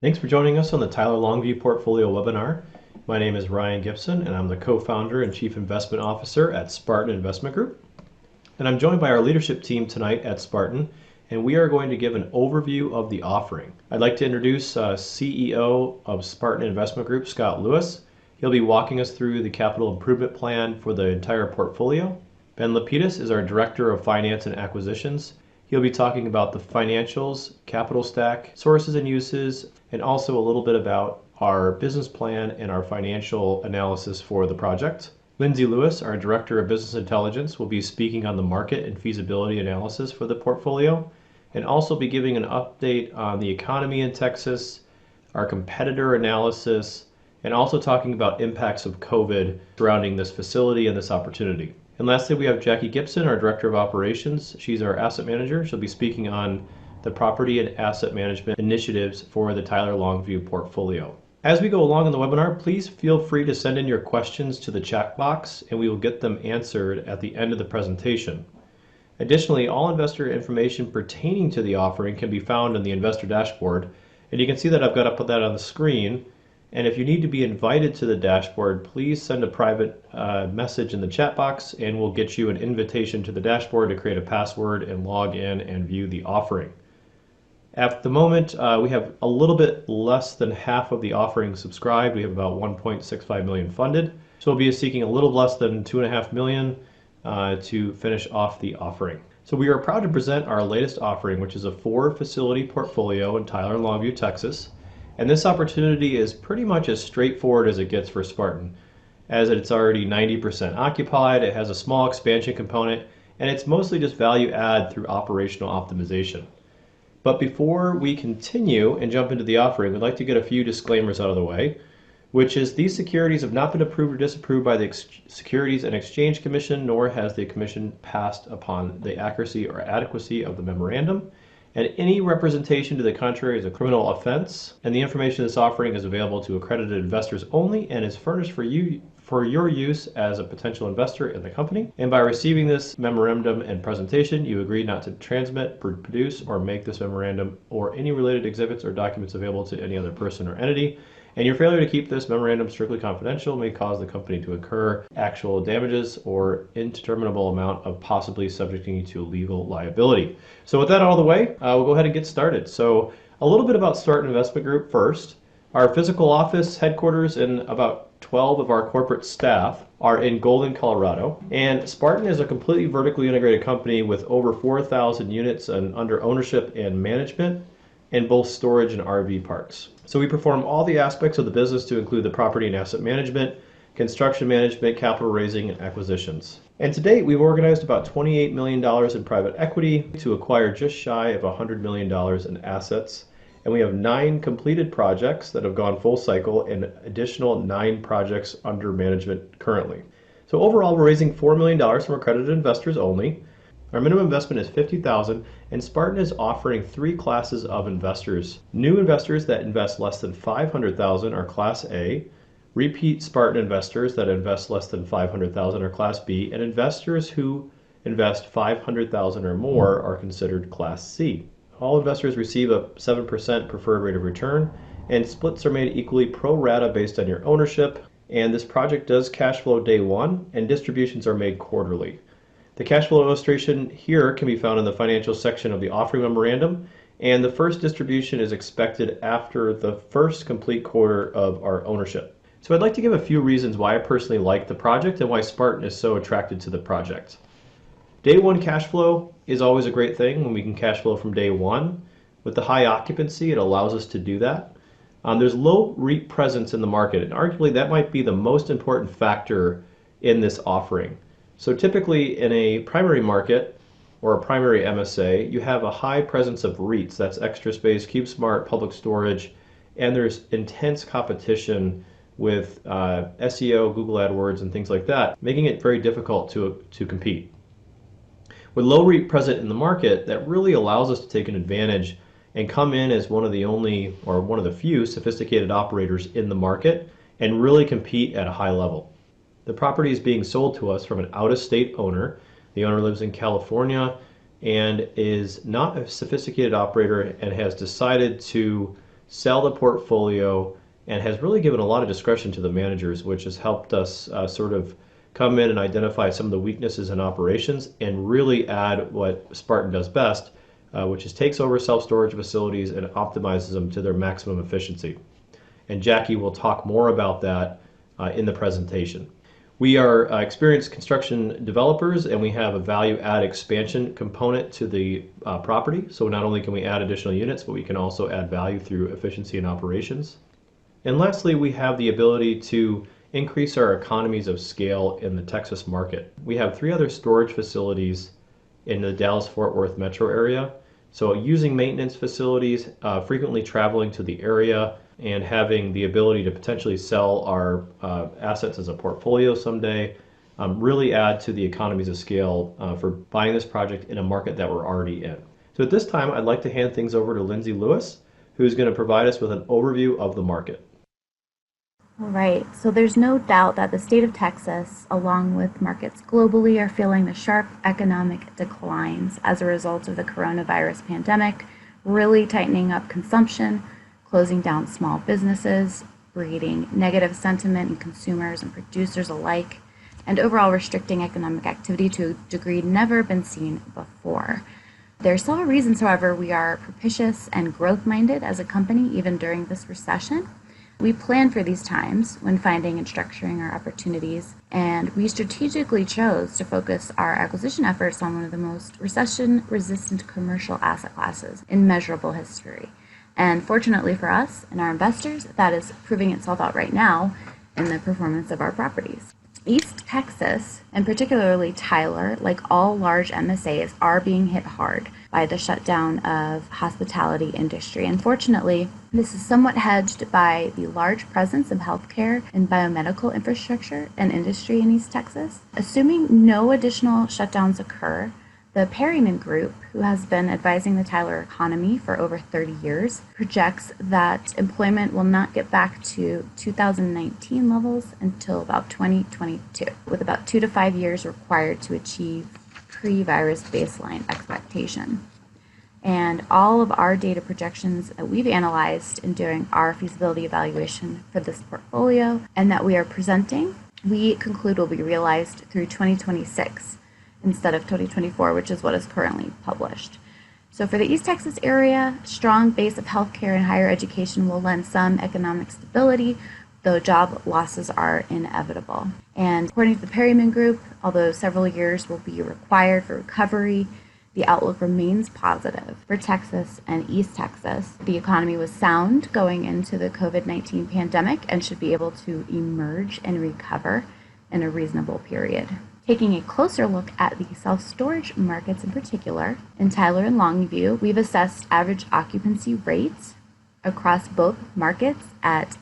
Thanks for joining us on the Tyler Longview Portfolio webinar. My name is Ryan Gibson, and I'm the co-founder and chief investment officer at Spartan Investment Group. And I'm joined by our leadership team tonight at Spartan, and we are going to give an overview of the offering. I'd like to introduce CEO of Spartan Investment Group, Scott Lewis. He'll be walking us through the capital improvement plan for the entire portfolio. Ben Lapidus is our Director of Finance and Acquisitions. He'll be talking about the financials, capital stack, sources and uses, and also a little bit about our business plan and our financial analysis for the project. Lindsay Lewis, our Director of Business Intelligence, will be speaking on the market and feasibility analysis for the portfolio, and also be giving an update on the economy in Texas, our competitor analysis, and also talking about impacts of COVID surrounding this facility and this opportunity. And lastly, we have Jackie Gibson, our Director of Operations. She's our asset manager. She'll be speaking on the property and asset management initiatives for the Tyler Longview portfolio. As we go along in the webinar, please feel free to send in your questions to the chat box, and we will get them answered at the end of the presentation. Additionally, all investor information pertaining to the offering can be found in the investor dashboard, and you can see that I've got to put that on the screen. And if you need to be invited to the dashboard, please send a private message in the chat box, and we'll get you an invitation to the dashboard to create a password and log in and view the offering. At the moment, we have a little bit less than half of the offering subscribed. We have about 1.65 million funded. So we'll be seeking a little less than 2.5 million to finish off the offering. So we are proud to present our latest offering, which is a 4-facility portfolio in Tyler, Longview, Texas. And this opportunity is pretty much as straightforward as it gets for Spartan, as it's already 90% occupied, it has a small expansion component, and it's mostly just value add through operational optimization. But before we continue and jump into the offering, we'd like to get a few disclaimers out of the way, which is these securities have not been approved or disapproved by the Securities and Exchange Commission, nor has the Commission passed upon the accuracy or adequacy of the memorandum. And any representation to the contrary is a criminal offense, and the information in this offering is available to accredited investors only and is furnished for your use as a potential investor in the company. And by receiving this memorandum and presentation, you agree not to transmit, produce, or make this memorandum or any related exhibits or documents available to any other person or entity. And your failure to keep this memorandum strictly confidential may cause the company to incur actual damages or indeterminable amount of possibly subjecting you to legal liability. So with that out of the way, we'll go ahead and get started. So a little bit about Spartan Investment Group first. Our physical office headquarters and about 12 of our corporate staff are in Golden, Colorado. And Spartan is a completely vertically integrated company with over 4,000 units under ownership and management in both storage and RV parks. So we perform all the aspects of the business to include the property and asset management, construction management, capital raising, and acquisitions. And to date, we've organized about $28 million in private equity to acquire just shy of $100 million in assets. And we have 9 completed projects that have gone full cycle and additional 9 projects under management currently. So overall, we're raising $4 million from accredited investors only. Our minimum investment is $50,000, and Spartan is offering 3 classes of investors. New investors that invest less than $500,000 are Class A, repeat Spartan investors that invest less than $500,000 are Class B, and investors who invest $500,000 or more are considered Class C. All investors receive a 7% preferred rate of return, and splits are made equally pro rata based on your ownership. And this project does cash flow day 1, and distributions are made quarterly. The cash flow illustration here can be found in the financial section of the offering memorandum, and the first distribution is expected after the first complete quarter of our ownership. So I'd like to give a few reasons why I personally like the project and why Spartan is so attracted to the project. Day 1 cash flow is always a great thing when we can cash flow from day 1. With the high occupancy, it allows us to do that. There's low REIT presence in the market, and arguably that might be the most important factor in this offering. So typically in a primary market or a primary MSA, you have a high presence of REITs. That's Extra Space, CubeSmart, Public Storage, and there's intense competition with SEO, Google AdWords, and things like that, making it very difficult to compete. With low REIT present in the market, that really allows us to take an advantage and come in as one of the only or one of the few sophisticated operators in the market and really compete at a high level. The property is being sold to us from an out-of-state owner. The owner lives in California and is not a sophisticated operator and has decided to sell the portfolio, and has really given a lot of discretion to the managers, which has helped us sort of come in and identify some of the weaknesses in operations and really add what Spartan does best, which is takes over self-storage facilities and optimizes them to their maximum efficiency. And Jackie will talk more about that in the presentation. We are experienced construction developers, and we have a value add expansion component to the property. So not only can we add additional units, but we can also add value through efficiency and operations. And lastly, we have the ability to increase our economies of scale in the Texas market. We have 3 other storage facilities in the Dallas-Fort Worth metro area. So using maintenance facilities, frequently traveling to the area, and having the ability to potentially sell our assets as a portfolio someday really add to the economies of scale for buying this project in a market that we're already in. So at this time, I'd like to hand things over to Lindsay Lewis, who's going to provide us with an overview of the market. All right, so there's no doubt that the state of Texas, along with markets globally, are feeling the sharp economic declines as a result of the coronavirus pandemic, really tightening up consumption, closing down small businesses, breeding negative sentiment in consumers and producers alike, and overall restricting economic activity to a degree never been seen before. There are several reasons, however, we are propitious and growth-minded as a company, even during this recession. We plan for these times when finding and structuring our opportunities, and we strategically chose to focus our acquisition efforts on one of the most recession-resistant commercial asset classes in measurable history. And fortunately for us and our investors, that is proving itself out right now in the performance of our properties. East Texas, and particularly Tyler, like all large MSAs, are being hit hard by the shutdown of hospitality industry. Unfortunately, this is somewhat hedged by the large presence of healthcare and biomedical infrastructure and industry in East Texas. Assuming no additional shutdowns occur, the Perryman Group, who has been advising the Tyler economy for over 30 years, projects that employment will not get back to 2019 levels until about 2022, with about 2 to 5 years required to achieve pre-virus baseline expectation. And all of our data projections that we've analyzed in doing our feasibility evaluation for this portfolio and that we are presenting, we conclude will be realized through 2026 instead of 2024, which is what is currently published. So for the East Texas area, strong base of healthcare and higher education will lend some economic stability, though job losses are inevitable. And according to the Perryman Group, although several years will be required for recovery, the outlook remains positive for Texas and East Texas. The economy was sound going into the COVID-19 pandemic and should be able to emerge and recover in a reasonable period. Taking a closer look at the self-storage markets in particular, in Tyler and Longview, we've assessed average occupancy rates across both markets at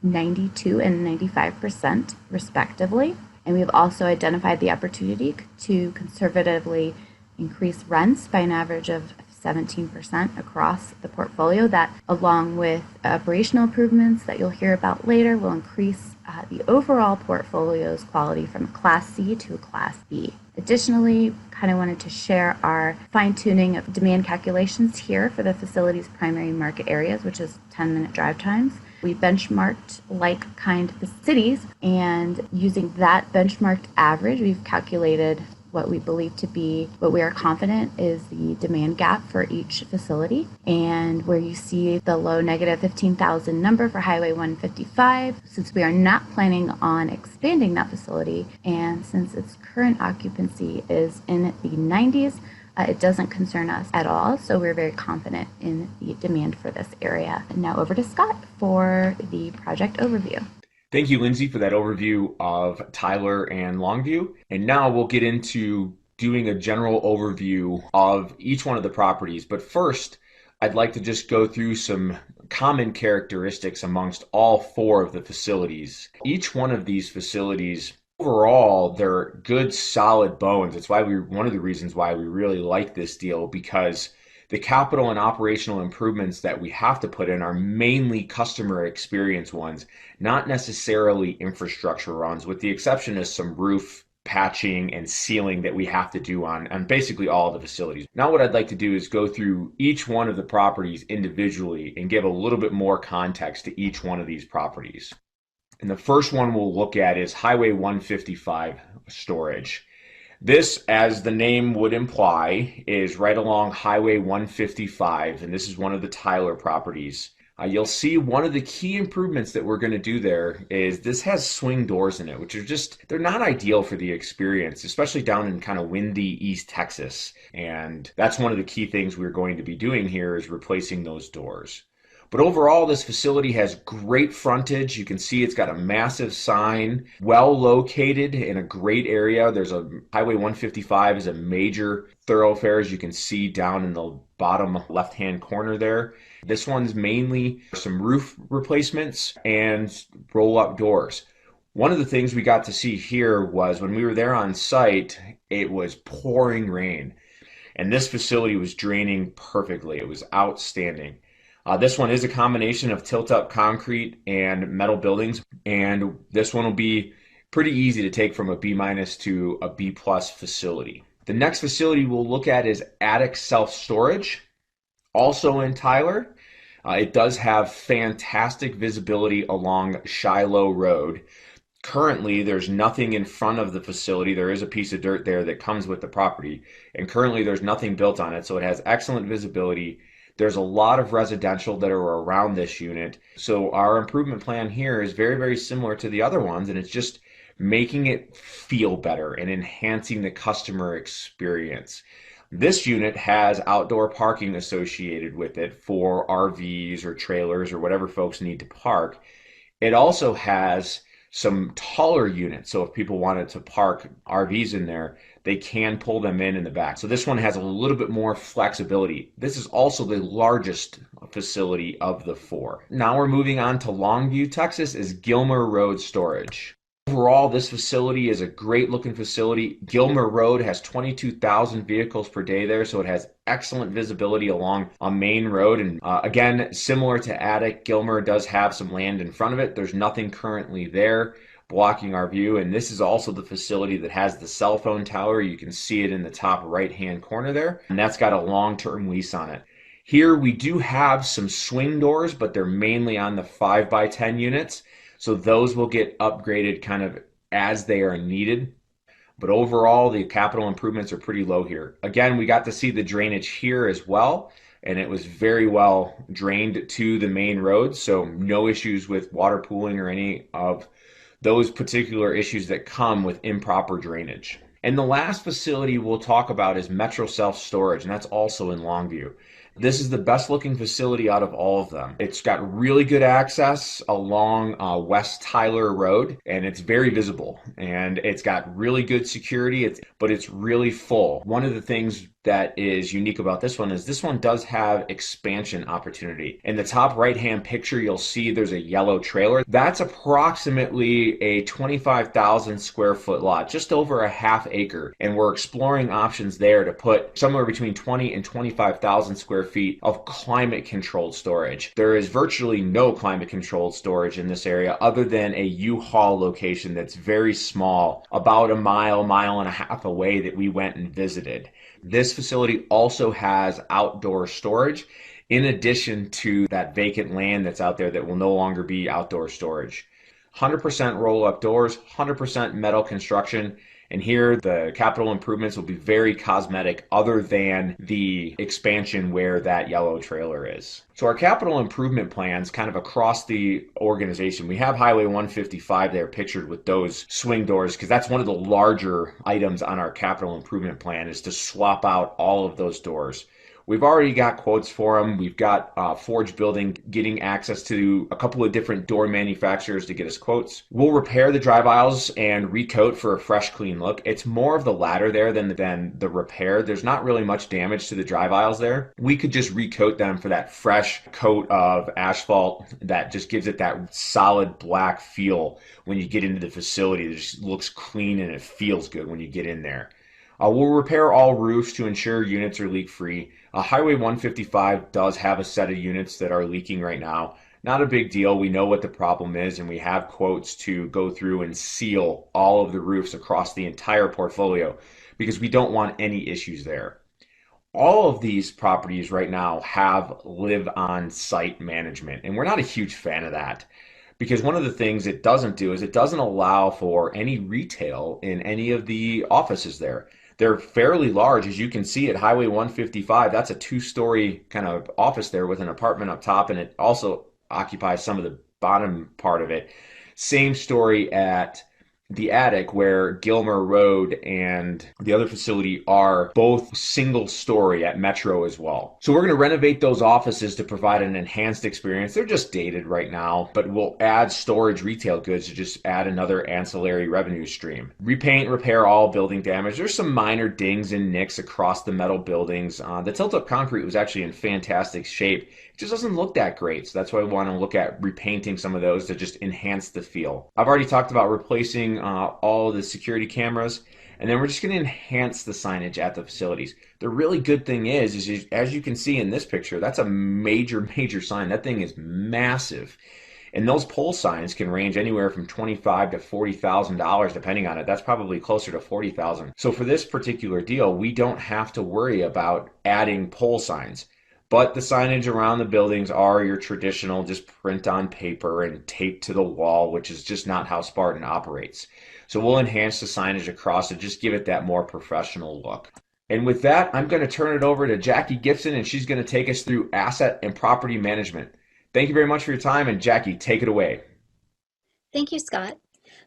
92 and 95% respectively. And we've also identified the opportunity to conservatively increase rents by an average of 17% across the portfolio. That, along with operational improvements that you'll hear about later, will increase the overall portfolio's quality from a Class C to a Class B. Additionally, kind of wanted to share our fine-tuning of demand calculations here for the facility's primary market areas, which is 10-minute drive times. We benchmarked like-kind cities, and using that benchmarked average, we've calculated what we believe to be, what we are confident is the demand gap for each facility. And where you see the low negative 15,000 number for Highway 155, since we are not planning on expanding that facility, and since its current occupancy is in the 90s, it doesn't concern us at all. So we're very confident in the demand for this area. And now over to Scott for the project overview. Thank you, Lindsay, for that overview of Tyler and Longview. And now we'll get into doing a general overview of each one of the properties. But first, I'd like to just go through some common characteristics amongst all 4 of the facilities. Each one of these facilities, overall, they're good, solid bones. It's one of the reasons why we really like this deal, because the capital and operational improvements that we have to put in are mainly customer experience ones, not necessarily infrastructure runs, with the exception of some roof patching and sealing that we have to do on basically all of the facilities. Now what I'd like to do is go through each one of the properties individually and give a little bit more context to each one of these properties. And the first one we'll look at is Highway 155 storage. This, as the name would imply, is right along Highway 155, and this is one of the Tyler properties. You'll see one of the key improvements that we're going to do there is this has swing doors in it, which are they're not ideal for the experience, especially down in kind of windy East Texas. And that's one of the key things we're going to be doing here is replacing those doors. But overall, this facility has great frontage. You can see it's got a massive sign, well located in a great area. There's a Highway 155 is a major thoroughfare, as you can see down in the bottom left-hand corner there. This one's mainly some roof replacements and roll-up doors. One of the things we got to see here was when we were there on site, it was pouring rain, and this facility was draining perfectly. It was outstanding. This one is a combination of tilt-up concrete and metal buildings, and this one will be pretty easy to take from a B- to a B+ facility. The next facility we'll look at is attic self-storage, also in Tyler. It does have fantastic visibility along Shiloh Road. Currently, there's nothing in front of the facility. There is a piece of dirt there that comes with the property, and currently there's nothing built on it, so it has excellent visibility. There's a lot of residential that are around this unit. So our improvement plan here is very, very similar to the other ones, and it's just making it feel better and enhancing the customer experience. This unit has outdoor parking associated with it for RVs or trailers or whatever folks need to park. It also has some taller units. So if people wanted to park RVs in there, they can pull them in the back. So this one has a little bit more flexibility. This is also the largest facility of the four. Now we're moving on to Longview, Texas, is Gilmer Road Storage. Overall, this facility is a great looking facility. Gilmer Road has 22,000 vehicles per day there, so it has excellent visibility along a main road. And again, similar to Attic, Gilmer does have some land in front of it. There's nothing currently there blocking our view. And this is also the facility that has the cell phone tower. You can see it in the top right-hand corner there, and that's got a long-term lease on it. Here we do have some swing doors, but they're mainly on the 5x10 units. So those will get upgraded kind of as they are needed. But overall, the capital improvements are pretty low here. Again, we got to see the drainage here as well, and it was very well drained to the main road. So no issues with water pooling or any of those particular issues that come with improper drainage. And the last facility we'll talk about is Metro Self Storage, and that's also in Longview. This is the best looking facility out of all of them. It's got really good access along West Tyler Road, and it's very visible, and it's got really good security, but it's really full. One of the things that is unique about this one is this one does have expansion opportunity. In the top right-hand picture, you'll see there's a yellow trailer. That's approximately a 25,000 square foot lot, just over a half acre. And we're exploring options there to put somewhere between 20 and 25,000 square feet of climate controlled storage. There is virtually no climate controlled storage in this area other than a U-Haul location that's very small, about a mile, mile and a half away that we went and visited. This facility also has outdoor storage in addition to that vacant land that's out there that will no longer be outdoor storage. 100% roll-up doors, 100% metal construction, and here the capital improvements will be very cosmetic other than the expansion where that yellow trailer is. So our capital improvement plans kind of across the organization, we have Highway 155 there pictured with those swing doors because that's one of the larger items on our capital improvement plan is to swap out all of those doors. We've already got quotes for them. We've got Forge Building getting access to a couple of different door manufacturers to get us quotes. We'll repair the drive aisles and recoat for a fresh, clean look. It's more of the latter there than the repair. There's not really much damage to the drive aisles there. We could just recoat them for that fresh coat of asphalt that just gives it that solid black feel when you get into the facility. It just looks clean and it feels good when you get in there. We'll repair all roofs to ensure units are leak-free. Highway 155 does have a set of units that are leaking right now. Not a big deal. We know what the problem is, and we have quotes to go through and seal all of the roofs across the entire portfolio because we don't want any issues there. All of these properties right now have live on site management, and we're not a huge fan of that because one of the things it doesn't do is it doesn't allow for any retail in any of the offices there. They're fairly large, as you can see at Highway 155. That's a two-story kind of office there with an apartment up top, and it also occupies some of the bottom part of it. Same story at the attic where Gilmer Road and the other facility are both single story at Metro as well. So we're going to renovate those offices to provide an enhanced experience. They're just dated right now, but we'll add storage retail goods to just add another ancillary revenue stream. Repaint, repair all building damage. There's some minor dings and nicks across the metal buildings. The tilt-up concrete was actually in fantastic shape. It just doesn't look that great. So that's why we want to look at repainting some of those to just enhance the feel. I've already talked about replacing all of the security cameras, and then we're just going to enhance the signage at the facilities. The really good thing is as you can see in this picture, that's a major sign. That thing is massive. And those pole signs can range anywhere from $25,000 to $40,000 depending on it. That's probably closer to $40,000. So for this particular deal, we don't have to worry about adding pole signs. But the signage around the buildings are your traditional just print on paper and tape to the wall, which is just not how Spartan operates. So we'll enhance the signage across to just give it that more professional look. And with that, I'm going to turn it over to Jackie Gibson, and she's going to take us through asset and property management. Thank you very much for your time, and Jackie, take it away. Thank you, Scott.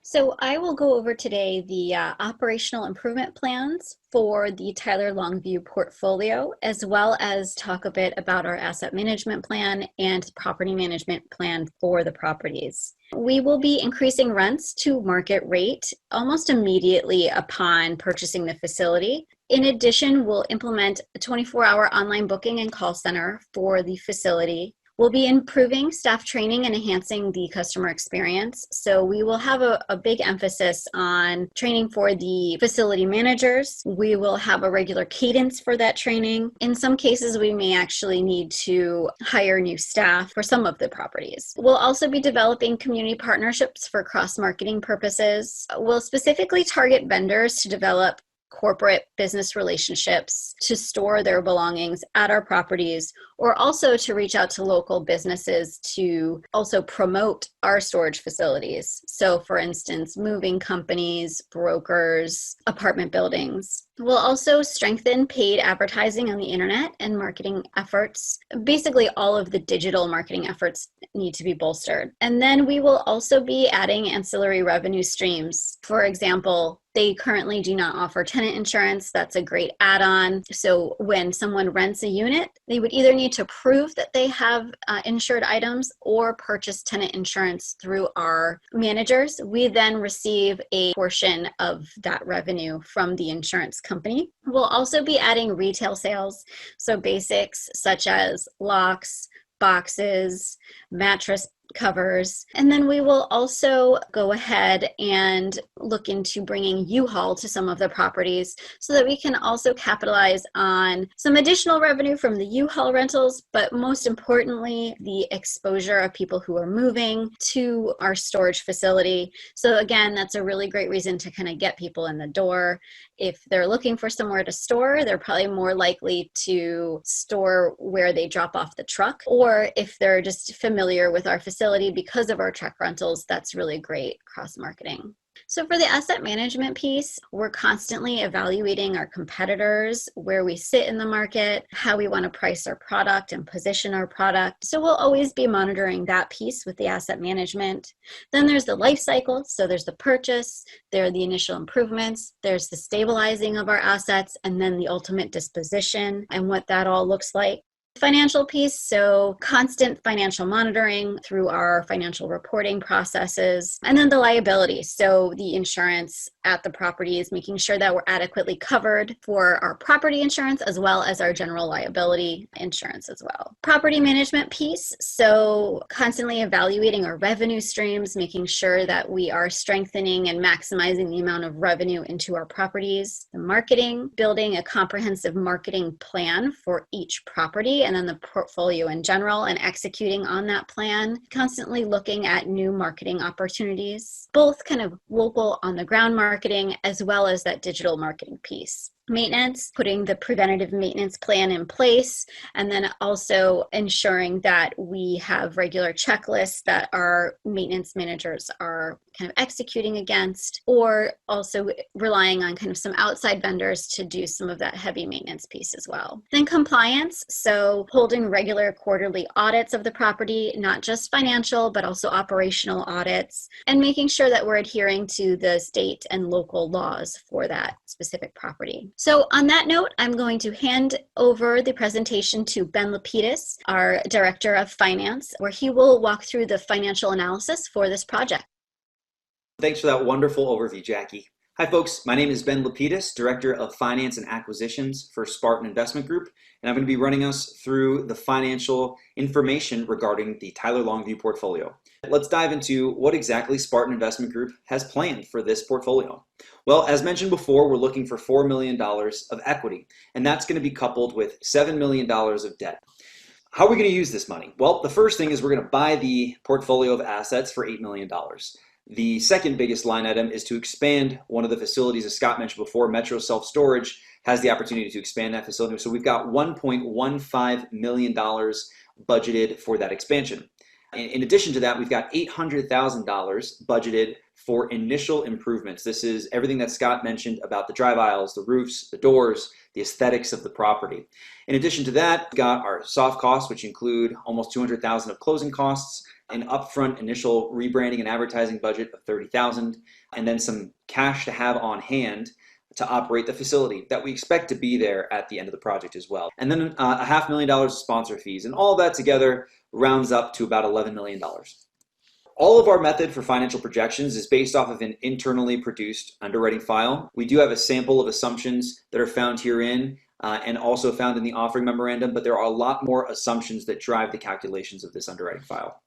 So I will go over today the operational improvement plans for the Tyler Longview portfolio, as well as talk a bit about our asset management plan and property management plan for the properties. We will be increasing rents to market rate almost immediately upon purchasing the facility. In addition, we'll implement a 24-hour online booking and call center for the facility. We'll be improving staff training and enhancing the customer experience. So we will have a big emphasis on training for the facility managers. We will have a regular cadence for that training. In some cases, we may actually need to hire new staff for some of the properties. We'll also be developing community partnerships for cross-marketing purposes. We'll specifically target vendors to develop corporate business relationships to store their belongings at our properties, or also to reach out to local businesses to also promote our storage facilities. So for instance, moving companies, brokers, apartment buildings. We'll also strengthen paid advertising on the internet and marketing efforts. Basically, all of the digital marketing efforts need to be bolstered. And then we will also be adding ancillary revenue streams. For example, they currently do not offer tenant insurance. That's a great add-on. So when someone rents a unit, they would either need to prove that they have insured items or purchase tenant insurance through our managers. We then receive a portion of that revenue from the insurance company. We'll also be adding retail sales, so basics such as locks, boxes, mattress covers. And then we will also go ahead and look into bringing U-Haul to some of the properties so that we can also capitalize on some additional revenue from the U-Haul rentals, but most importantly, the exposure of people who are moving to our storage facility. So again, that's a really great reason to kind of get people in the door. If they're looking for somewhere to store, they're probably more likely to store where they drop off the truck. Or if they're just familiar with our facility because of our truck rentals, that's really great cross-marketing. So for the asset management piece, we're constantly evaluating our competitors, where we sit in the market, how we want to price our product and position our product. So we'll always be monitoring that piece with the asset management. Then there's the life cycle. So there's the purchase, there are the initial improvements, there's the stabilizing of our assets, and then the ultimate disposition and what that all looks like. Financial piece, so constant financial monitoring through our financial reporting processes, and then the liability, so the insurance at the properties, making sure that we're adequately covered for our property insurance as well as our general liability insurance as well. Property management piece, so constantly evaluating our revenue streams, making sure that we are strengthening and maximizing the amount of revenue into our properties. The marketing, building a comprehensive marketing plan for each property and then the portfolio in general and executing on that plan, constantly looking at new marketing opportunities, both kind of local on the ground marketing as well as that digital marketing piece. Maintenance, putting the preventative maintenance plan in place, and then also ensuring that we have regular checklists that our maintenance managers are kind of executing against, or also relying on kind of some outside vendors to do some of that heavy maintenance piece as well. Then compliance, so holding regular quarterly audits of the property, not just financial, but also operational audits, and making sure that we're adhering to the state and local laws for that specific property. So on that note, I'm going to hand over the presentation to Ben Lapidus, our Director of Finance, where he will walk through the financial analysis for this project. Thanks for that wonderful overview, Jackie. Hi folks, my name is Ben Lapidus, Director of Finance and Acquisitions for Spartan Investment Group, and I'm going to be running us through the financial information regarding the Tyler Longview portfolio. Let's dive into what exactly Spartan Investment Group has planned for this portfolio. Well, as mentioned before, we're looking for $4 million of equity, and that's going to be coupled with $7 million of debt. How are we going to use this money? Well, the first thing is we're going to buy the portfolio of assets for $8 million. The second biggest line item is to expand one of the facilities, as Scott mentioned before. Metro Self-Storage has the opportunity to expand that facility. So we've got $1.15 million budgeted for that expansion. In addition to that, we've got $800,000 budgeted for initial improvements. This is everything that Scott mentioned about the drive aisles, the roofs, the doors, the aesthetics of the property. In addition to that, we've got our soft costs, which include almost $200,000 of closing costs, an upfront initial rebranding and advertising budget of $30,000, and then some cash to have on hand to operate the facility that we expect to be there at the end of the project as well. And then $500,000 of sponsor fees, and all of that together rounds up to about $11 million. All of our method for financial projections is based off of an internally produced underwriting file. We do have a sample of assumptions that are found herein and also found in the offering memorandum, but there are a lot more assumptions that drive the calculations of this underwriting file.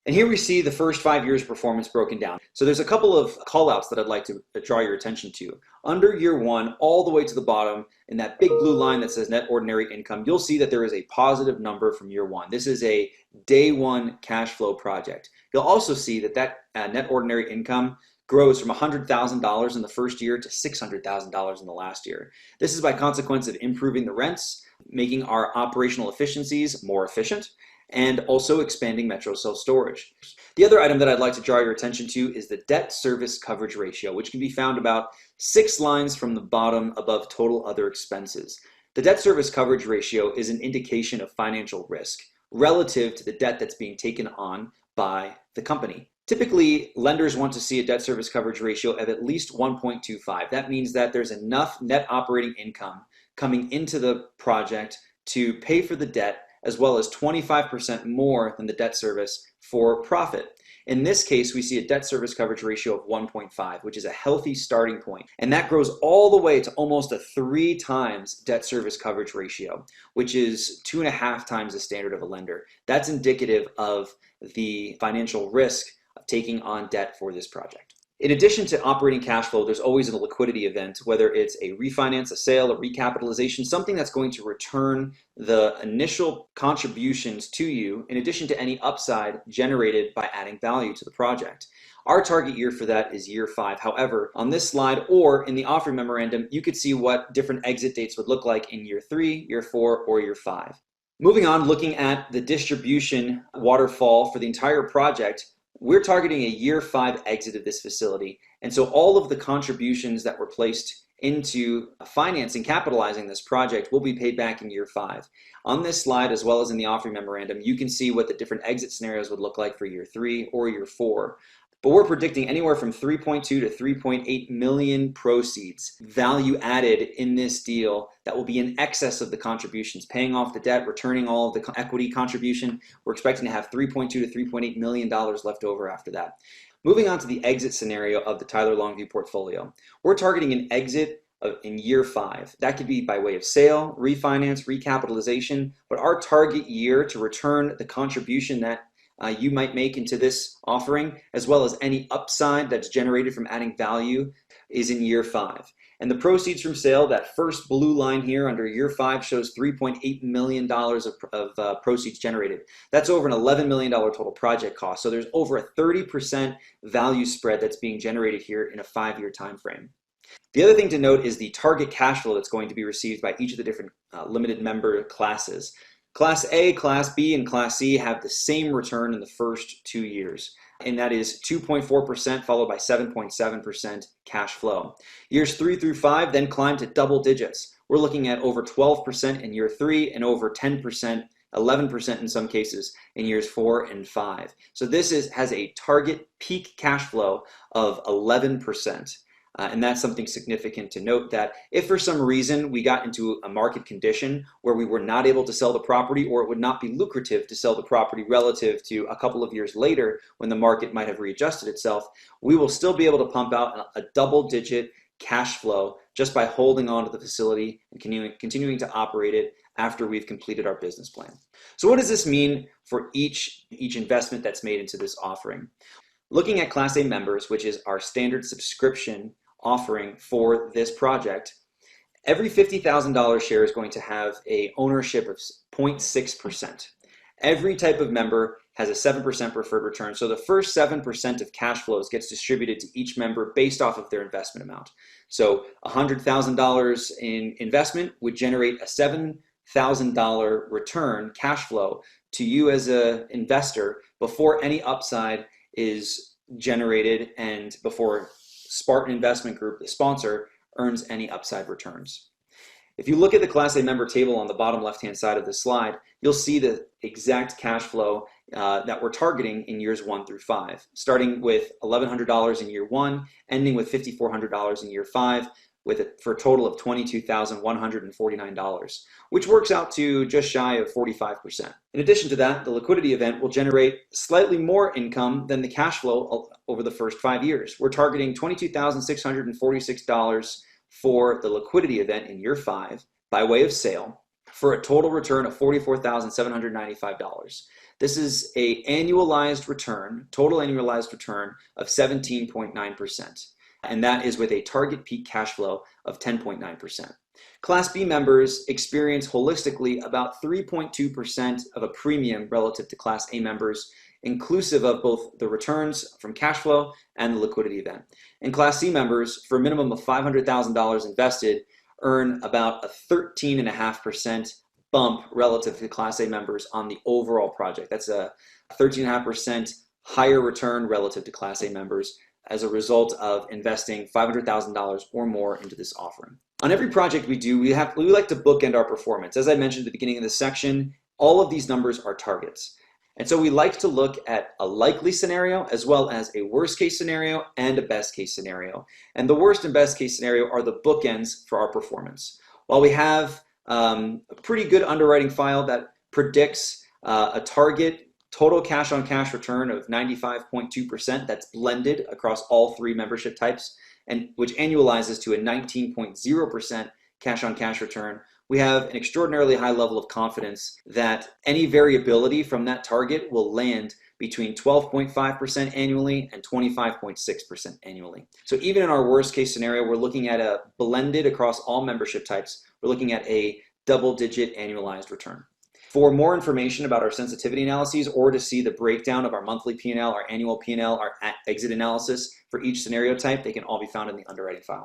And here we see the first 5 years performance broken down. So there's a couple of callouts that I'd like to draw your attention to. Under year one, all the way to the bottom, in that big blue line that says net ordinary income, you'll see that there is a positive number from year one. This is a day one cash flow project. You'll also see that net ordinary income grows from $100,000 in the first year to $600,000 in the last year. This is by consequence of improving the rents, making our operational efficiencies more efficient, and also expanding Metro Self-Storage. The other item that I'd like to draw your attention to is the debt service coverage ratio, which can be found about 6 lines from the bottom above total other expenses. The debt service coverage ratio is an indication of financial risk relative to the debt that's being taken on by the company. Typically, lenders want to see a debt service coverage ratio of at least 1.25. That means that there's enough net operating income coming into the project to pay for the debt, as well as 25% more than the debt service for profit. In this case, we see a debt service coverage ratio of 1.5, which is a healthy starting point. And that grows all the way to almost a 3 times debt service coverage ratio, which is 2.5 times the standard of a lender. That's indicative of the financial risk of taking on debt for this project. In addition to operating cash flow, there's always a liquidity event, whether it's a refinance, a sale, a recapitalization, something that's going to return the initial contributions to you in addition to any upside generated by adding value to the project. Our target year for that is year 5. However, on this slide or in the offering memorandum, you could see what different exit dates would look like in year 3, year 4, or year 5. Moving on, looking at the distribution waterfall for the entire project, we're targeting a year 5 exit of this facility. And so all of the contributions that were placed into financing, capitalizing this project will be paid back in year 5. On this slide, as well as in the offering memorandum, you can see what the different exit scenarios would look like for year 3 or year 4. But we're predicting anywhere from 3.2 to 3.8 million proceeds value added in this deal that will be in excess of the contributions, paying off the debt, returning all of the equity contribution. We're expecting to have $3.2 to $3.8 million left over after that. Moving on to the exit scenario of the Tyler Longview portfolio. We're targeting an exit in year 5. That could be by way of sale, refinance, recapitalization, but our target year to return the contribution that you might make into this offering, as well as any upside that's generated from adding value, is in year 5. And the proceeds from sale, that first blue line here under year 5 shows $3.8 million of proceeds generated. That's over an $11 million total project cost. So there's over a 30% value spread that's being generated here in a 5-year time frame. The other thing to note is the target cash flow that's going to be received by each of the different limited member classes. Class A, Class B, and Class C have the same return in the first 2 years, and that is 2.4% followed by 7.7% cash flow. Years 3 through 5 then climb to double digits. We're looking at over 12% in year 3 and over 10%, 11% in some cases in years 4 and 5. So this has a target peak cash flow of 11%. And that's something significant to note, that if for some reason we got into a market condition where we were not able to sell the property, or it would not be lucrative to sell the property relative to a couple of years later when the market might have readjusted itself, we will still be able to pump out a double-digit cash flow just by holding on to the facility and continuing to operate it after we've completed our business plan. So what does this mean for each investment that's made into this offering? Looking at Class A members, which is our standard subscription offering for this project, every $50,000 share is going to have a ownership of 0.6%. Every type of member has a 7% preferred return, so the first 7% of cash flows gets distributed to each member based off of their investment amount. So $100,000 in investment would generate a $7,000 return cash flow to you as an investor before any upside is generated and before Spartan Investment Group, the sponsor, earns any upside returns. If you look at the Class A member table on the bottom left-hand side of the slide, you'll see the exact cash flow that we're targeting in years 1 through 5, starting with $1,100 in year 1, ending with $5,400 in year 5, for a total of $22,149, which works out to just shy of 45%. In addition to that, the liquidity event will generate slightly more income than the cash flow over the first 5 years. We're targeting $22,646 for the liquidity event in year 5 by way of sale, for a total return of $44,795. This is a annualized return, total annualized return of 17.9%. And that is with a target peak cash flow of 10.9%. Class B members experience holistically about 3.2% of a premium relative to Class A members, inclusive of both the returns from cash flow and the liquidity event. And Class C members, for a minimum of $500,000 invested, earn about a 13.5% bump relative to Class A members on the overall project. That's a 13.5% higher return relative to Class A members as a result of investing $500,000 or more into this offering. On every project we do, we like to bookend our performance. As I mentioned at the beginning of this section, all of these numbers are targets. And so we like to look at a likely scenario as well as a worst case scenario and a best case scenario. And the worst and best case scenario are the bookends for our performance. While we have a pretty good underwriting file that predicts a target total cash on cash return of 95.2%, that's blended across all 3 membership types, and which annualizes to a 19.0% cash on cash return, we have an extraordinarily high level of confidence that any variability from that target will land between 12.5% annually and 25.6% annually. So even in our worst case scenario, we're looking at a blended across all membership types, we're looking at a double-digit annualized return. For more information about our sensitivity analyses, or to see the breakdown of our monthly P&L, our annual P&L, our exit analysis for each scenario type, they can all be found in the underwriting file.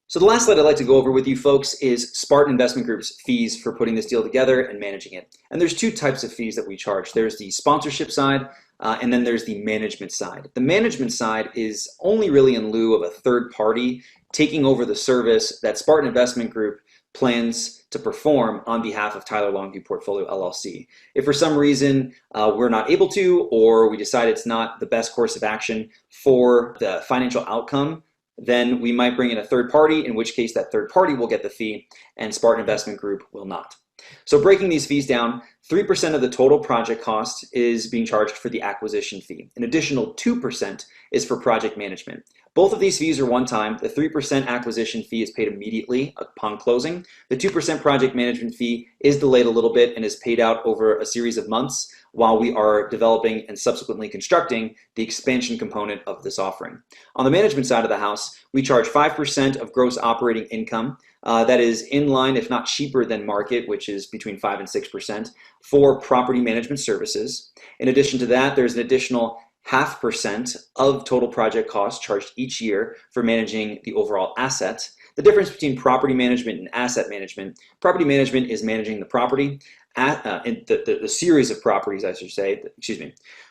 So the last slide I'd like to go over with you folks is Spartan Investment Group's fees for putting this deal together and managing it. And there's 2 types of fees that we charge. There's the sponsorship side, and then there's the management side. The management side is only really in lieu of a third party taking over the service that Spartan Investment Group plans to perform on behalf of Tyler Longview Portfolio LLC. If for some reason we're not able to, or we decide it's not the best course of action for the financial outcome, then we might bring in a third party, in which case that third party will get the fee and Spartan Investment Group will not. So breaking these fees down, 3% of the total project cost is being charged for the acquisition fee. An additional 2% is for project management. Both of these fees are one time. The 3% acquisition fee is paid immediately upon closing. The 2% project management fee is delayed a little bit and is paid out over a series of months while we are developing and subsequently constructing the expansion component of this offering. On the management side of the house, we charge 5% of gross operating income. That is in line, if not cheaper than market, which is between 5 and 6%, for property management services. In addition to that, there's an additional 0.5% of total project costs charged each year for managing the overall asset. The difference between property management and asset management: property management is managing the property, the series of properties, I should say,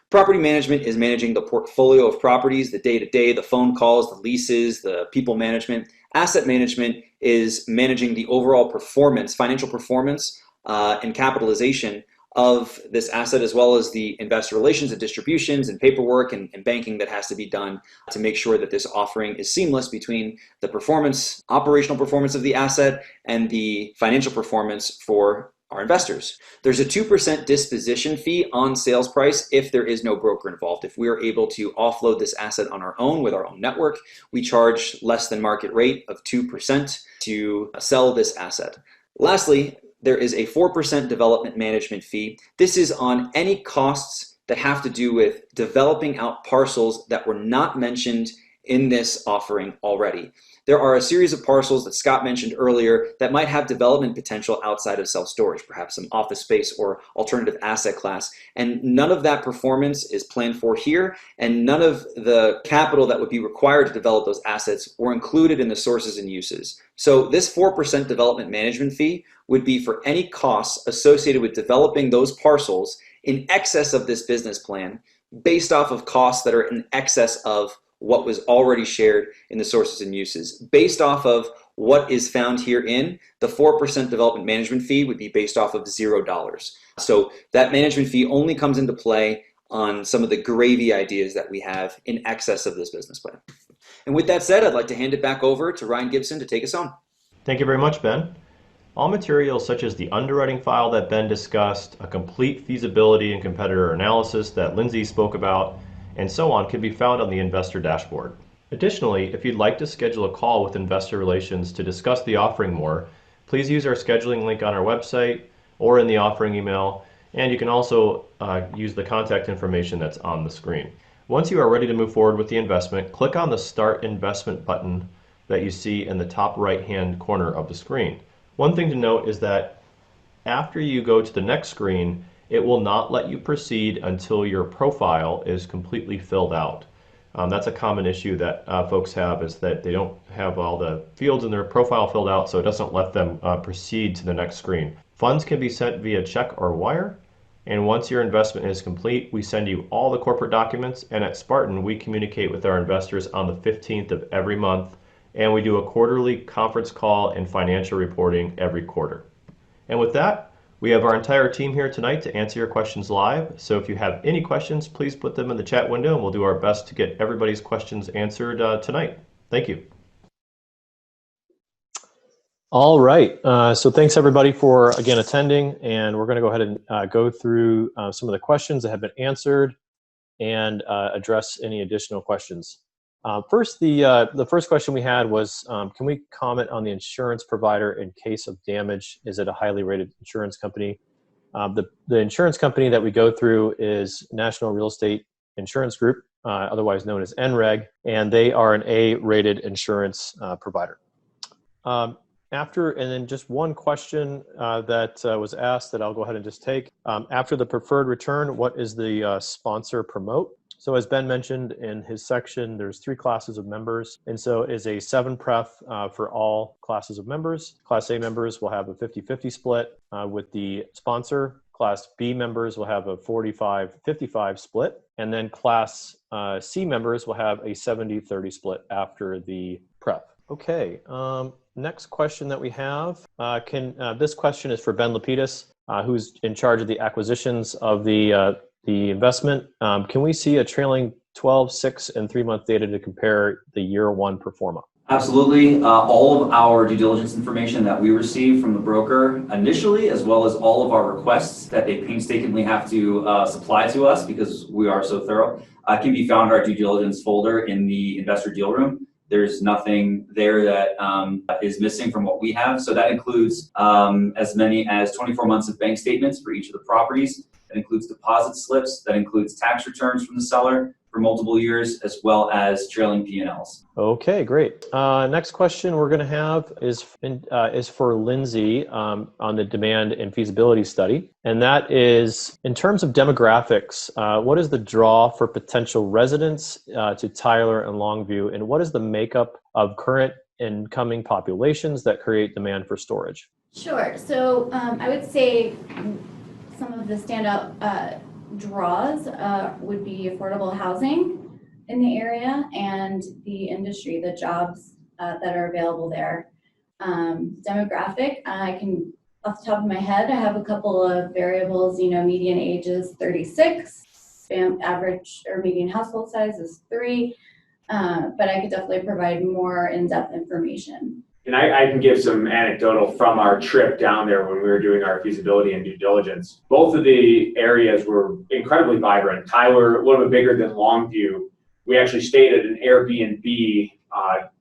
Property management is managing the portfolio of properties, the day-to-day, the phone calls, the leases, the people management. Asset management is managing the overall performance, financial performance, and capitalization of this asset, as well as the investor relations and distributions and paperwork and banking that has to be done to make sure that this offering is seamless between the performance, operational performance of the asset and the financial performance for our investors. There's a 2% disposition fee on sales price if there is no broker involved. If we are able to offload this asset on our own with our own network, we charge less than market rate of 2% to sell this asset. Lastly, there is a 4% development management fee. This is on any costs that have to do with developing out parcels that were not mentioned in this offering already. There are a series of parcels that Scott mentioned earlier that might have development potential outside of self-storage, perhaps some office space or alternative asset class, and none of that performance is planned for here, and none of the capital that would be required to develop those assets were included in the sources and uses. So this 4% development management fee would be for any costs associated with developing those parcels in excess of this business plan, based off of costs that are in excess of what was already shared in the sources and uses. Based off of what is found herein, the 4% development management fee would be based off of $0. So that management fee only comes into play on some of the gravy ideas that we have in excess of this business plan. And with that said, I'd like to hand it back over to Ryan Gibson to take us on. Thank you very much, Ben. All materials such as the underwriting file that Ben discussed, a complete feasibility and competitor analysis that Lindsay spoke about, and so on can be found on the investor dashboard. Additionally, if you'd like to schedule a call with investor relations to discuss the offering more, please use our scheduling link on our website or in the offering email, and you can also use the contact information that's on the screen. Once you are ready to move forward with the investment, click on the Start Investment button that you see in the top right-hand corner of the screen. One thing to note is that after you go to the next screen, it will not let you proceed until your profile is completely filled out. That's a common issue that folks have, is that they don't have all the fields in their profile filled out, so it doesn't let them proceed to the next screen. Funds can be sent via check or wire, and once your investment is complete, we send you all the corporate documents, and at Spartan, we communicate with our investors on the 15th of every month, and we do a quarterly conference call and financial reporting every quarter. And with that, we have our entire team here tonight to answer your questions live. So if you have any questions, please put them in the chat window and we'll do our best to get everybody's questions answered tonight. Thank you. All right, so thanks everybody for, again, attending, and we're gonna go ahead and go through some of the questions that have been answered and address any additional questions. First, the first question we had was, can we comment on the insurance provider in case of damage? Is it a highly rated insurance company? The insurance company that we go through is National Real Estate Insurance Group, otherwise known as NREG, and they are an A-rated insurance provider. And then just one question that was asked that I'll go ahead and just take. After the preferred return, what is the sponsor promote? So as Ben mentioned in his section, there's 3 classes of members. And so it is a 7-pref for all classes of members. Class A members will have a 50-50 split with the sponsor. Class B members will have a 45-55 split. And then Class C members will have a 70-30 split after the pref. Okay, next question that we have. This question is for Ben Lapidus, who's in charge of the acquisitions of the investment. Can we see a trailing 12, 6, and 3-month data to compare the year 1 pro forma? Absolutely. All of our due diligence information that we receive from the broker initially, as well as all of our requests that they painstakingly have to supply to us because we are so thorough, can be found in our due diligence folder in the investor deal room. There's nothing there that is missing from what we have. So that includes as many as 24 months of bank statements for each of the properties, That includes deposit slips, that includes tax returns from the seller for multiple years, as well as trailing P&Ls. Okay, great. Next question we're going to have is for Lindsay on the demand and feasibility study. And that is, in terms of demographics, what is the draw for potential residents to Tyler and Longview, and what is the makeup of current and coming populations that create demand for storage? Sure. So I would say some of the standout draws would be affordable housing in the area and the industry, the jobs that are available there. Demographic, I can, off the top of my head, I have a couple of variables. Median age is 36, average or median household size is 3, but I could definitely provide more in-depth information. And I can give some anecdotal from our trip down there when we were doing our feasibility and due diligence. Both of the areas were incredibly vibrant. Tyler, a little bit bigger than Longview. We actually stayed at an Airbnb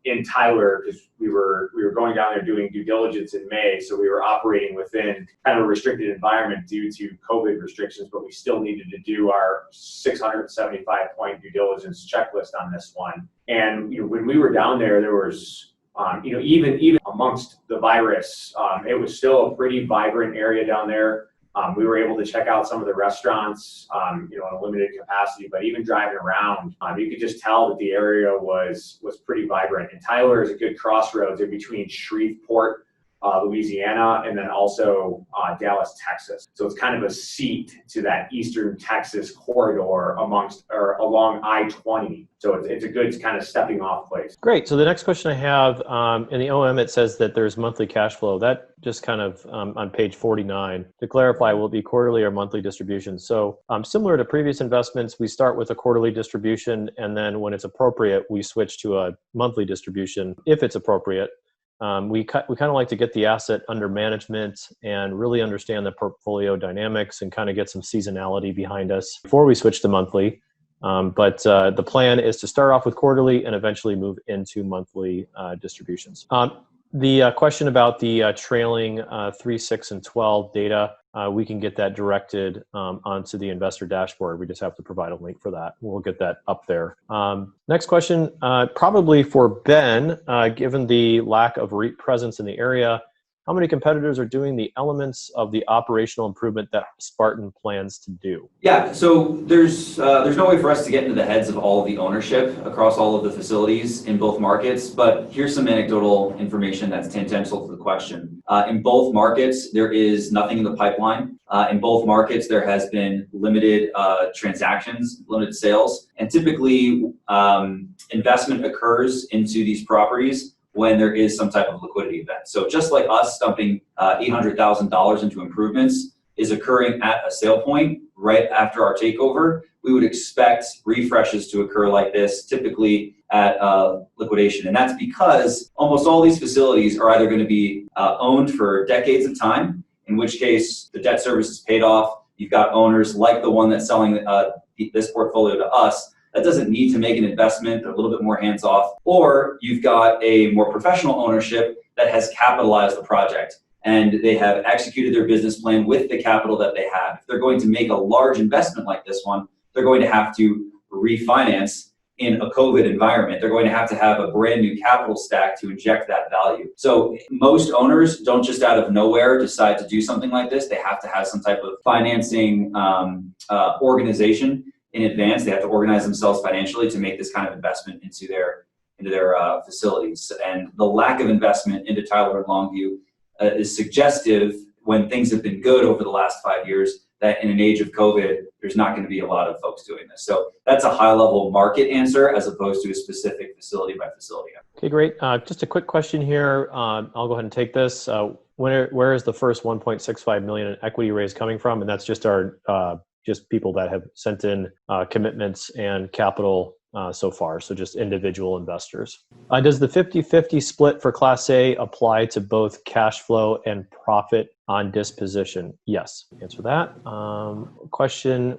in Tyler because we were going down there doing due diligence in May, so we were operating within kind of a restricted environment due to COVID restrictions, but we still needed to do our 675-point due diligence checklist on this one. And when we were down there, there was even amongst the virus, it was still a pretty vibrant area down there. We were able to check out some of the restaurants, in a limited capacity, but even driving around, you could just tell that the area was pretty vibrant. And Tyler is a good crossroads in between Shreveport, Louisiana, and then also Dallas, Texas. So it's kind of a seat to that Eastern Texas corridor along I-20. So it's a good kind of stepping off place. Great. So the next question I have, in the OM, it says that there's monthly cash flow. That just kind of on page 49. To clarify, will it be quarterly or monthly distribution? So similar to previous investments, we start with a quarterly distribution, and then when it's appropriate, we switch to a monthly distribution if it's appropriate. We kind of like to get the asset under management and really understand the portfolio dynamics and kind of get some seasonality behind us before we switch to monthly. But the plan is to start off with quarterly and eventually move into monthly distributions. The question about the trailing 3, 6, and 12 data, we can get that directed onto the investor dashboard. We just have to provide a link for that. We'll get that up there. Next question, probably for Ben, given the lack of REIT presence in the area, how many competitors are doing the elements of the operational improvement that Spartan plans to do? Yeah, so there's no way for us to get into the heads of all of the ownership across all of the facilities in both markets, but here's some anecdotal information that's tangential to the question. In both markets, there is nothing in the pipeline. In both markets, there has been limited transactions, limited sales, and typically investment occurs into these properties when there is some type of liquidity event. So just like us dumping $800,000 into improvements is occurring at a sale point right after our takeover, we would expect refreshes to occur like this, typically at liquidation. And that's because almost all these facilities are either going to be owned for decades of time, in which case the debt service is paid off. You've got owners like the one that's selling this portfolio to us that doesn't need to make an investment, they're a little bit more hands-off, or you've got a more professional ownership that has capitalized the project and they have executed their business plan with the capital that they have. If they're going to make a large investment like this one, they're going to have to refinance in a COVID environment. They're going to have a brand new capital stack to inject that value. So most owners don't just out of nowhere decide to do something like this. They have to have some type of financing organization in advance. They have to organize themselves financially to make this kind of investment into their facilities. And the lack of investment into Tyler and Longview is suggestive, when things have been good over the last 5 years, that in an age of COVID, there's not going to be a lot of folks doing this. So that's a high-level market answer as opposed to a specific facility by facility. Okay, great. Just a quick question here. I'll go ahead and take this. Where is the first $1.65 million in equity raise coming from? And that's just our just people that have sent in commitments and capital so far, so just individual investors. Does the 50-50 split for Class A apply to both cash flow and profit on disposition? Yes. Answer that.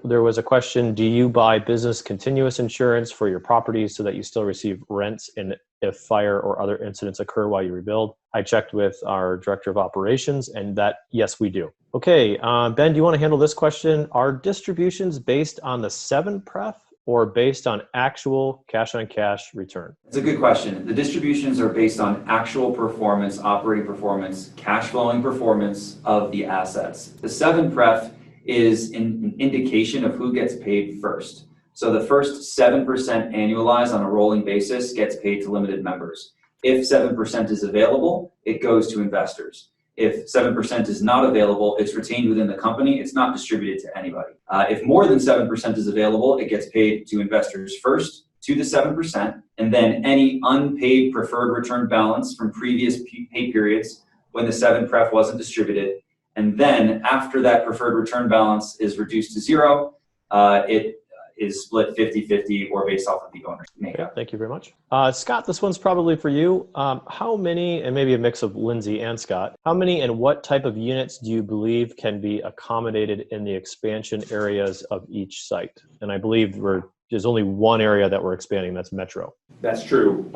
There was a question, do you buy business continuous insurance for your properties so that you still receive rents and if fire or other incidents occur while you rebuild? I checked with our director of operations and that, yes, we do. Okay, Ben, do you want to handle this question? Are distributions based on the 7-pref or based on actual cash-on-cash return? It's a good question. The distributions are based on actual performance, operating performance, cash flowing performance of the assets. The 7-pref is an indication of who gets paid first. So the first 7% annualized on a rolling basis gets paid to limited members. If 7% is available, it goes to investors. If 7% is not available, it's retained within the company. It's not distributed to anybody. If more than 7% is available, it gets paid to investors first, to the 7%, and then any unpaid preferred return balance from previous pay periods when the 7-pref wasn't distributed. And then after that preferred return balance is reduced to 0, it is split 50-50 or based off of the owner's makeup. Okay, thank you very much. Scott, this one's probably for you. How many, and maybe a mix of Lindsay and Scott, how many and what type of units do you believe can be accommodated in the expansion areas of each site? And I believe there's only one area that we're expanding, that's Metro. That's true.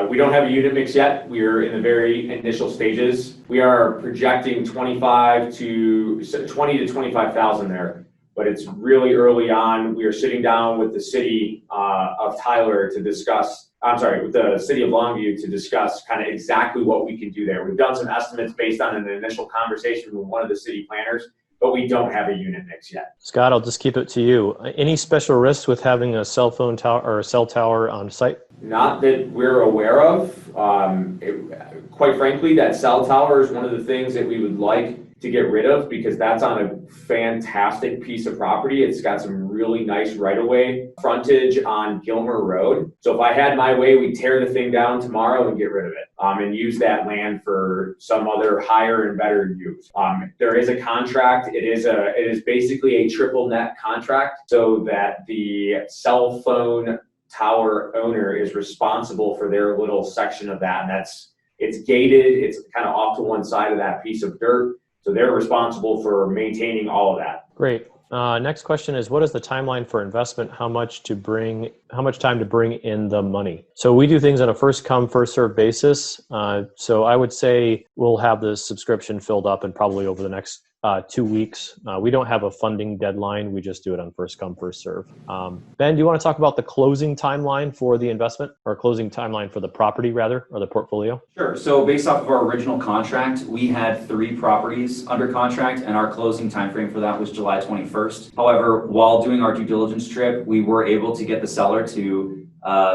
We don't have a unit mix yet. We're in the very initial stages. We are projecting 20 to 25,000 there. But it's really early on. We are sitting down with the city of Tyler to discuss, with the city of Longview to discuss kind of exactly what we can do there. We've done some estimates based on an initial conversation with one of the city planners, but we don't have a unit mix yet. Scott, I'll just keep it to you. Any special risks with having a cell phone tower or a cell tower on site? Not that we're aware of. Quite frankly, that cell tower is one of the things that we would like to get rid of because that's on a fantastic piece of property. It's got some really nice right-of-way frontage on Gilmer Road. So if I had my way, we'd tear the thing down tomorrow and get rid of it and use that land for some other higher and better use. There is a contract. It is basically a triple net contract so that the cell phone tower owner is responsible for their little section of that. And it's gated. It's kind of off to one side of that piece of dirt. So they're responsible for maintaining all of that. Great. Next question is, what is the timeline for investment? How much time to bring in the money? So we do things on a first come, first serve basis. So I would say we'll have the subscription filled up and probably over the next 2 weeks. We don't have a funding deadline. We just do it on first come, first serve. Ben, do you want to talk about the closing timeline for the investment or closing timeline for the property rather, or the portfolio? Sure. So based off of our original contract, we had 3 properties under contract and our closing timeframe for that was July 21st. However, while doing our due diligence trip, we were able to get the seller to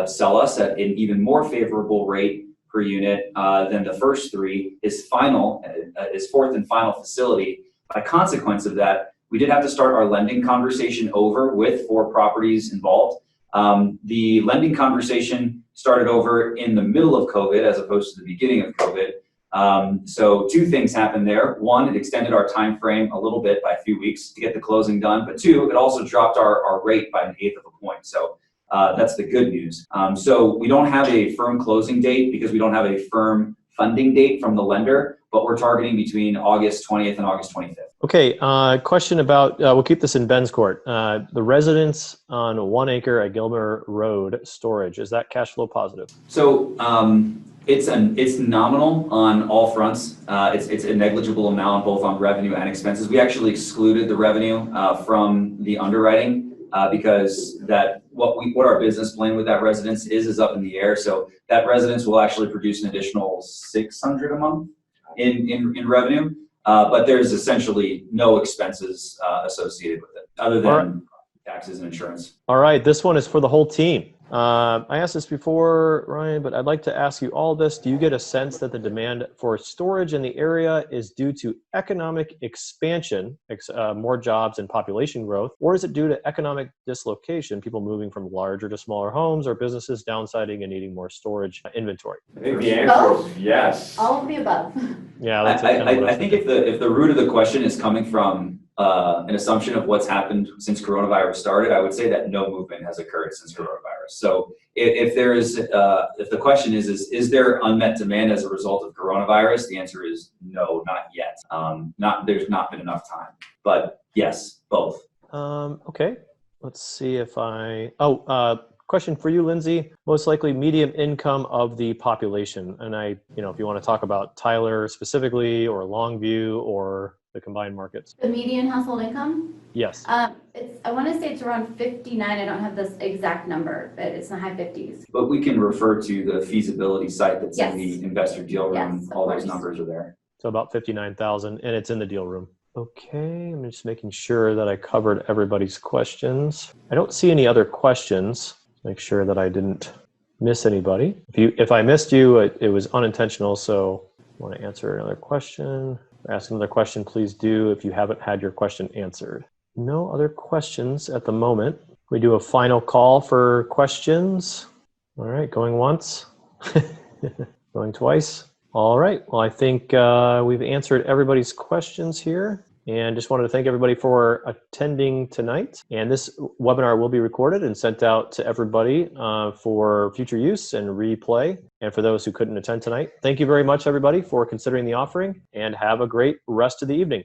sell us at an even more favorable rate per unit than the first 3. His fourth and final facility. By consequence of that, we did have to start our lending conversation over with 4 properties involved. The lending conversation started over in the middle of COVID as opposed to the beginning of COVID. So 2 things happened there. 1, it extended our time frame a little bit by a few weeks to get the closing done. But 2, it also dropped our rate by 1/8 of a point. So that's the good news. So we don't have a firm closing date because we don't have a firm funding date from the lender, but we're targeting between August 20th and August 25th. Okay, question about, we'll keep this in Ben's court. The residence on 1 acre at Gilmer Road storage, is that cash flow positive? So it's nominal on all fronts. It's a negligible amount both on revenue and expenses. We actually excluded the revenue from the underwriting because what our business plan with that residence is up in the air. So that residence will actually produce an additional $600 a month in revenue, but there's essentially no expenses associated with it other than taxes and insurance. All right, this one is for the whole team. I asked this before, Ryan, but I'd like to ask you all this. Do you get a sense that the demand for storage in the area is due to economic expansion, more jobs and population growth, or is it due to economic dislocation, people moving from larger to smaller homes, or businesses downsizing and needing more storage inventory? I think the answer is yes. All of the above. Yeah, that's I think if the root of the question is coming from an assumption of what's happened since coronavirus started, I would say that no movement has occurred since coronavirus. So if there is, if the question is there unmet demand as a result of coronavirus? The answer is no, not yet. There's not been enough time, but yes, both. Okay, let's see if question for you, Lindsay. Most likely median income of the population. And if you want to talk about Tyler specifically or Longview or the combined markets. The median household income? Yes. I want to say it's around 59. I don't have this exact number, but it's in the high 50s. But we can refer to the feasibility site that's Yes. in the investor deal room. Yes, of All those course. numbers are there. So about 59,000, and it's in the deal room. Okay, I'm just making sure that I covered everybody's questions. I don't see any other questions. Make sure that I didn't miss anybody. If I missed you, it was unintentional, so if you want to answer another question, or ask another question, please do if you haven't had your question answered. No other questions at the moment. We do a final call for questions. All right, going once, going twice. All right, well, I think we've answered everybody's questions here. And just wanted to thank everybody for attending tonight. And this webinar will be recorded and sent out to everybody for future use and replay. And for those who couldn't attend tonight, thank you very much, everybody, for considering the offering, and have a great rest of the evening.